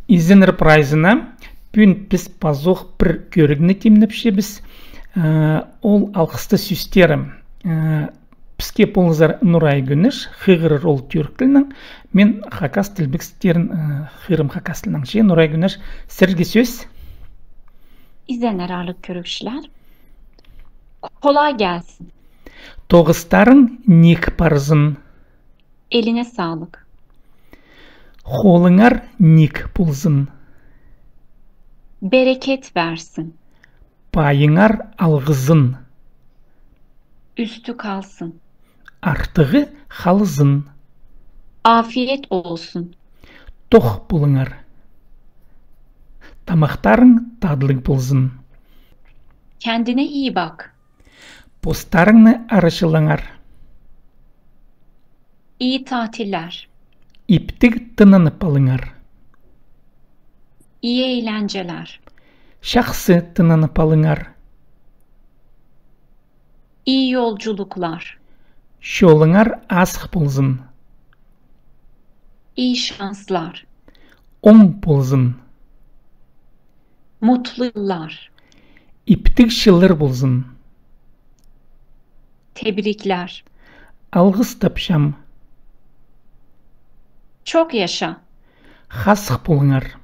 İzinir prayzına bün biz pazoq bir görgüne timnepşe biz ol alqısты süsterim. Піске ползар Нурай Гүніш, хығырыр ол түрік тілінің, мен хакас тілбікстерін хырым хакас тілінің şey Нурай Гүніш сірге söz. İzleyenler ağırlık görüşler. Kolay gelsin. Toğıstarın ник парзын. Eline sağlık. Холыңар ник пулзын. Bereket versin. Пайыңар алғызын. Üstü kalsın. Артығы халызын. Afiyet olsun. Тоқ пулыңар. Тамақтарың тадылық пулзын. Kendine iyi bak. Постарыңны арышылыңар. İyi tatiller. İптік тынынып алыңар. İyi eğlenceler. Шақсы тынынып алыңар. İyi yolculuklar. Şolыңар асық пулзын. İyi şanslar. Оң пулзын. Mutlu yıllar. İптік шылыр пулзын. Tebrikler. Алғыс тапшам. Çok yaşa. Хасық пулыңар.